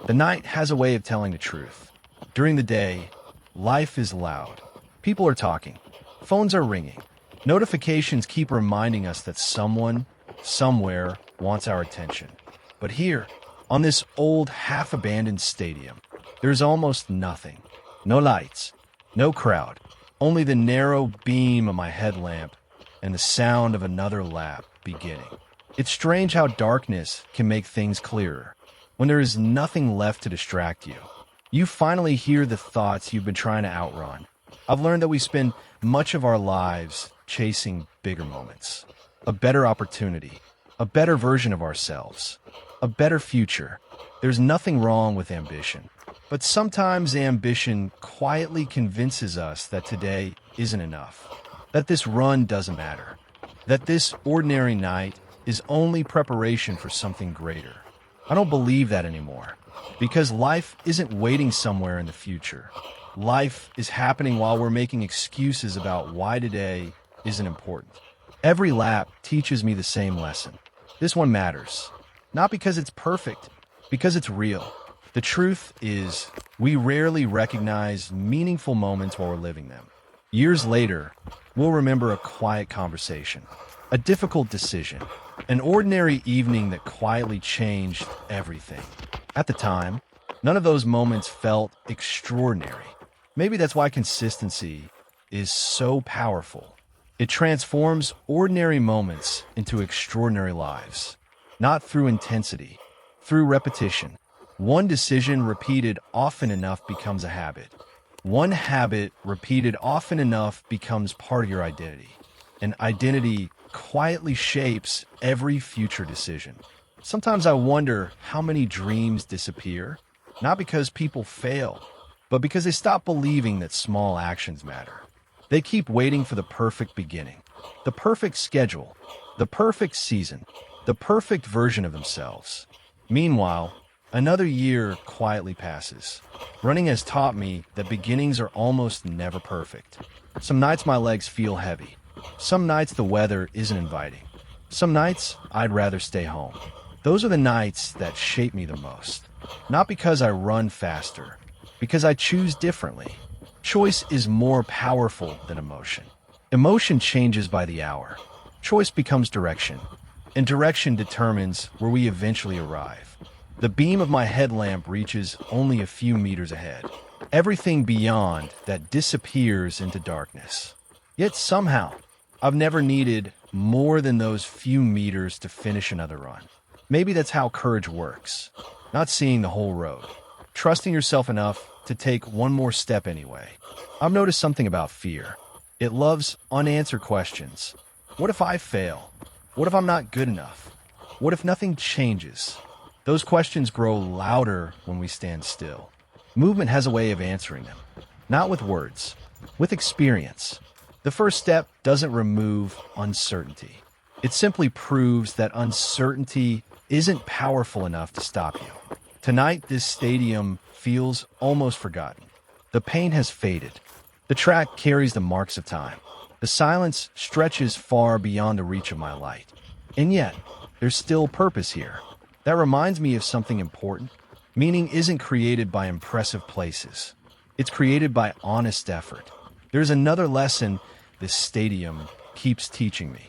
The night has a way of telling the truth. During the day, life is loud. People are talking. Phones are ringing. Notifications keep reminding us that someone, somewhere, wants our attention. But here, on this old, half-abandoned stadium, there's almost nothing. No lights, no crowd, only the narrow beam of my headlamp and the sound of another lap beginning. It's strange how darkness can make things clearer. When there is nothing left to distract you, you finally hear the thoughts you've been trying to outrun. I've learned that we spend much of our lives chasing bigger moments, a better opportunity, a better version of ourselves, a better future. There's nothing wrong with ambition, but sometimes ambition quietly convinces us that today isn't enough, that this run doesn't matter, that this ordinary night is only preparation for something greater. I don't believe that anymore, because life isn't waiting somewhere in the future. Life is happening while we're making excuses about why today isn't important. Every lap teaches me the same lesson. This one matters, not because it's perfect, because it's real. The truth is, we rarely recognize meaningful moments while we're living them. Years later, we'll remember a quiet conversation, a difficult decision, an ordinary evening that quietly changed everything. At the time, none of those moments felt extraordinary. Maybe that's why consistency is so powerful. It transforms ordinary moments into extraordinary lives, not through intensity, through repetition. One decision repeated often enough becomes a habit. One habit repeated often enough becomes part of your identity. An identity quietly shapes every future decision. Sometimes I wonder how many dreams disappear, not because people fail, but because they stop believing that small actions matter. They keep waiting for the perfect beginning, the perfect schedule, the perfect season, the perfect version of themselves. Meanwhile, another year quietly passes. Running has taught me that beginnings are almost never perfect. Some nights my legs feel heavy. Some nights the weather isn't inviting. Some nights I'd rather stay home. Those are the nights that shape me the most. Not because I run faster, because I choose differently. Choice is more powerful than emotion. Emotion changes by the hour. Choice becomes direction, and direction determines where we eventually arrive. The beam of my headlamp reaches only a few meters ahead. Everything beyond that disappears into darkness. Yet somehow, I've never needed more than those few meters to finish another run. Maybe that's how courage works. Not seeing the whole road. Trusting yourself enough to take one more step anyway. I've noticed something about fear. It loves unanswered questions. What if I fail? What if I'm not good enough? What if nothing changes? Those questions grow louder when we stand still. Movement has a way of answering them. Not with words, with experience. The first step doesn't remove uncertainty. It simply proves that uncertainty isn't powerful enough to stop you. Tonight, this stadium feels almost forgotten. The pain has faded. The track carries the marks of time. The silence stretches far beyond the reach of my light. And yet, there's still purpose here. That reminds me of something important. Meaning isn't created by impressive places. It's created by honest effort. There's another lesson this stadium keeps teaching me.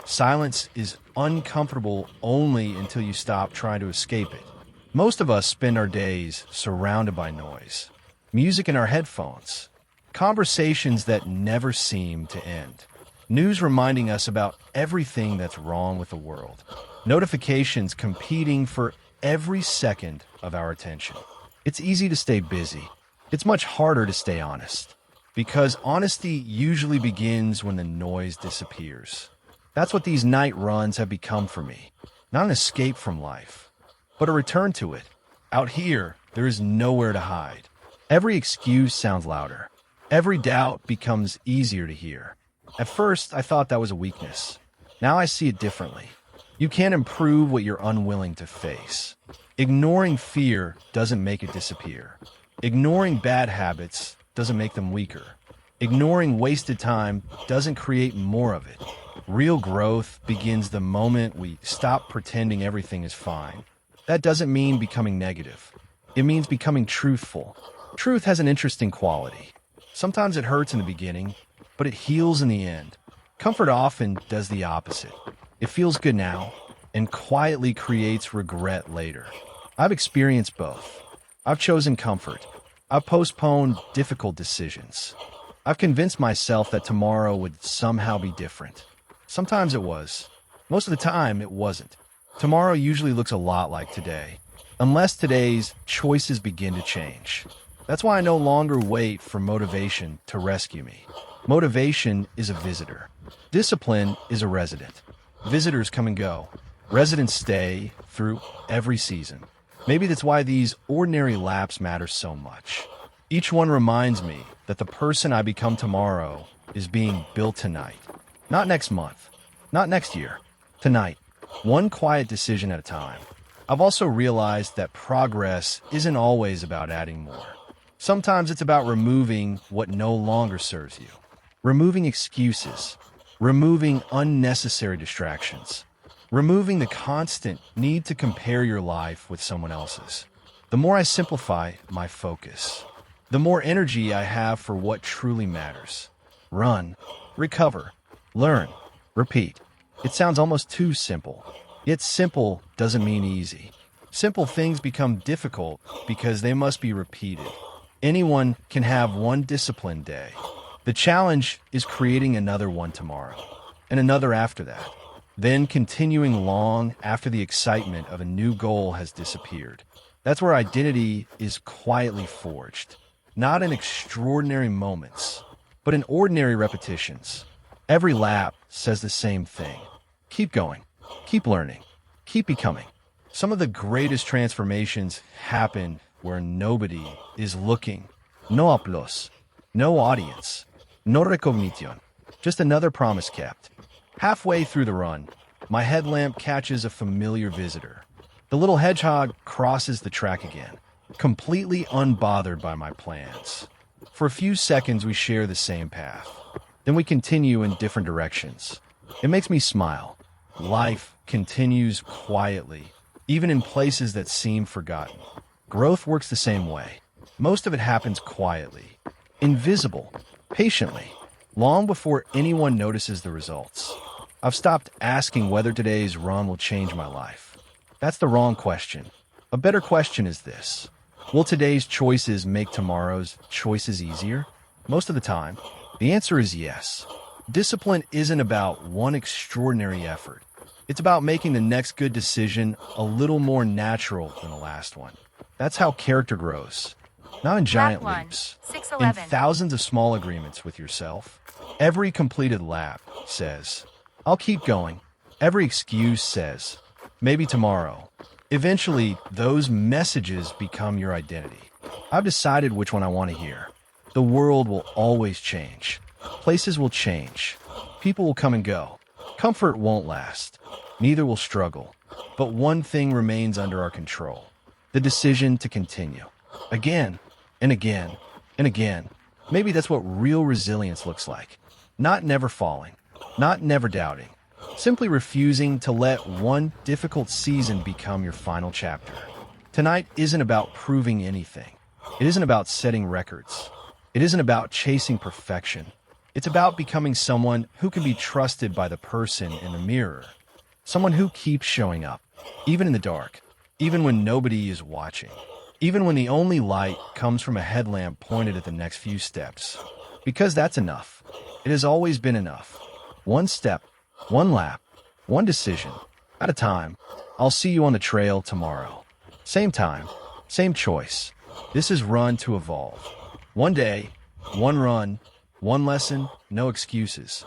Silence is uncomfortable only until you stop trying to escape it. Most of us spend our days surrounded by noise. Music in our headphones. Conversations that never seem to end. News reminding us about everything that's wrong with the world. Notifications competing for every second of our attention. It's easy to stay busy. It's much harder to stay honest. Because honesty usually begins when the noise disappears. That's what these night runs have become for me. Not an escape from life, but a return to it. Out here, there is nowhere to hide. Every excuse sounds louder. Every doubt becomes easier to hear. At first, I thought that was a weakness. Now I see it differently. You can't improve what you're unwilling to face. Ignoring fear doesn't make it disappear. Ignoring bad habits doesn't make them weaker. Ignoring wasted time doesn't create more of it. Real growth begins the moment we stop pretending everything is fine. That doesn't mean becoming negative. It means becoming truthful. Truth has an interesting quality. Sometimes it hurts in the beginning, but it heals in the end. Comfort often does the opposite. It feels good now and quietly creates regret later. I've experienced both. I've chosen comfort. I've postponed difficult decisions. I've convinced myself that tomorrow would somehow be different. Sometimes it was. Most of the time, it wasn't. Tomorrow usually looks a lot like today, unless today's choices begin to change. That's why I no longer wait for motivation to rescue me. Motivation is a visitor. Discipline is a resident. Visitors come and go. Residents stay through every season. Maybe that's why these ordinary laps matter so much. Each one reminds me that the person I become tomorrow is being built tonight. Not next month. Not next year. Tonight. One quiet decision at a time. I've also realized that progress isn't always about adding more. Sometimes it's about removing what no longer serves you. Removing excuses. Removing unnecessary distractions. Removing the constant need to compare your life with someone else's. The more I simplify my focus, the more energy I have for what truly matters. Run, recover, learn, repeat. It sounds almost too simple. Yet simple doesn't mean easy. Simple things become difficult because they must be repeated. Anyone can have one disciplined day. The challenge is creating another one tomorrow, and another after that. Then continuing long after the excitement of a new goal has disappeared. That's where identity is quietly forged, not in extraordinary moments, but in ordinary repetitions. Every lap says the same thing. Keep going, keep learning, keep becoming. Some of the greatest transformations happen where nobody is looking. No aplausos, no audience, no recognition, just another promise kept. Halfway through the run, my headlamp catches a familiar visitor. The little hedgehog crosses the track again, completely unbothered by my plans. For a few seconds, we share the same path. Then we continue in different directions. It makes me smile. Life continues quietly, even in places that seem forgotten. Growth works the same way. Most of it happens quietly, invisible, patiently, long before anyone notices the results. I've stopped asking whether today's run will change my life. That's the wrong question. A better question is this: will today's choices make tomorrow's choices easier? Most of the time, the answer is yes. Discipline isn't about one extraordinary effort. It's about making the next good decision a little more natural than the last one. That's how character grows. Not in giant leaps, in thousands of small agreements with yourself. Every completed lap says, I'll keep going. Every excuse says, maybe tomorrow. Eventually, those messages become your identity. I've decided which one I want to hear. The world will always change. Places will change. People will come and go. Comfort won't last. Neither will struggle. But one thing remains under our control: the decision to continue. Again, and again, and again. Maybe that's what real resilience looks like. Not never falling. Not never doubting. Simply refusing to let one difficult season become your final chapter. Tonight isn't about proving anything. It isn't about setting records. It isn't about chasing perfection. It's about becoming someone who can be trusted by the person in the mirror. Someone who keeps showing up, even in the dark, even when nobody is watching, even when the only light comes from a headlamp pointed at the next few steps. Because that's enough. It has always been enough. One step, one lap, one decision at a time. I'll see you on the trail tomorrow. Same time, same choice. This is Run to Evolve. One day, one run, one lesson, no excuses.